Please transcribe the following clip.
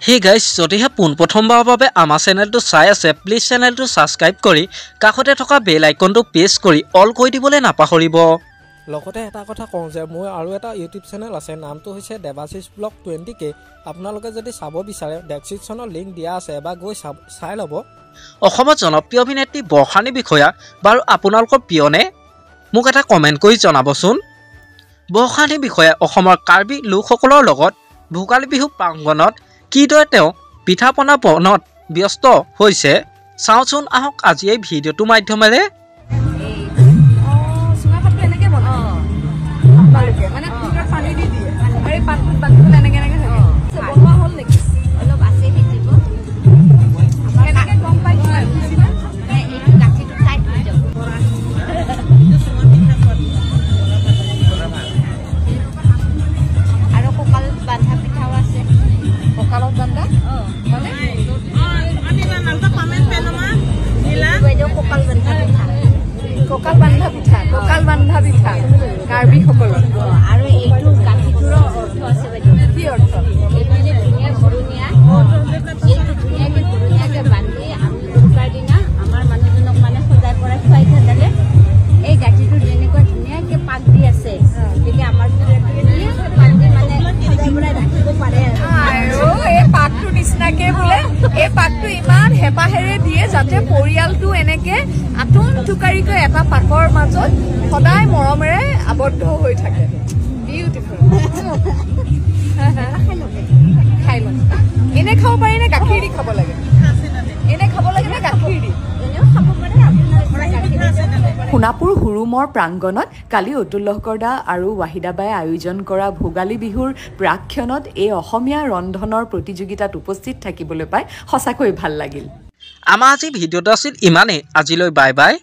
Hey guys, যদিহে পোনপ্ৰথমবাৰৰ বাবে আমাৰ চেনেলটো চাই আছে, প্লিজ চেনেলটো ছাবস্ক্ৰাইব কৰি কাষতে থকা বেল আইকনটো প্ৰেছ কৰি অল কৰি দিবলৈ নাপাহৰিব। লগতে এটা কথা কওঁ যে মোৰ আৰু এটা ইউটিউব চেনেল আছে, নামটো হৈছে দেৱাশিষ ব্লগ 20K। আপোনালোকে যদি চাব বিচাৰে ডেছক্ৰিপশ্যনৰ লিংক দিয়া আছে, এবাৰ গৈ চাই ল'ব। অসমৰ জনপ্ৰিয় অভিনেত্ৰী বৰ্ষানী বিষয়া বাৰু আপোনালোকৰ প্ৰিয়নে? মোক এটা কমেণ্ট কৰি জনাবচোন। বৰ্ষানী বিষয়া অসমৰ কাৰ্বি লোকসকলৰ লগত ভোগালী বিহু প্ৰাংগণত কিদৰে তেওঁ পিঠা পনা বনোৱাত ব্যস্ত হৈছে চাওঁচোন আহক আজি এই ভিডিঅ'টোৰ মাধ্যমেৰে। কঁকাল বান্ধা পিঠা কাৰ্বিসকলৰ আৰু এইটো গাঁঠিটোৰ অৰ্থ আছে বাইদেউ। কি অৰ্থ? এইটো যে ধুনীয়া ঘূৰণীয়া, এইটো ধুনীয়াকৈ ঘূৰণীয়াকৈ বান্ধি আমি উৰুকাৰ দিনা আমাৰ মানুহজনক মানে সজাই পৰাই খুৱাই থাকালে এই গাঁঠিটো যেনেকুৱা ধুনীয়াকৈ পাক দি আছে, গতিকে আমাৰ ধুনীয়াকৈ পাক দি মানে সজাই পৰাই ৰাখিব পাৰে। আৰু এই পাকটোৰ নিচিনাকৈ বোলে এই পাকটো ইমান হেঁপাহেৰে দিয়ে যাতে পৰিয়ালটো এনেকে আটোন টুকাৰিকৈ এটা পাকৰ মাজত সদায় মৰমেৰে আবদ্ধ হৈ থাকে। বিউটিফুল। খাই লওঁ। এনে খাব পাৰি নে গাখীৰ দি খাব লাগে? এনে খাব লাগে নে গাখীৰ দি? এনেও খাব পাৰে। সোণাপুৰ হুৰুমৰ প্ৰাংগণত কালি অতুল লহকৰদা আৰু ৱাহিদাবাই আয়োজন কৰা ভোগালী বিহুৰ প্ৰাক্ষণত এই অসমীয়া ৰন্ধনৰ প্ৰতিযোগিতাত উপস্থিত থাকিবলৈ পাই সঁচাকৈ ভাল লাগিল। আমাৰ আজি ভিডিঅ'টো আছিল ইমানেই। আজিলৈ বাই বাই।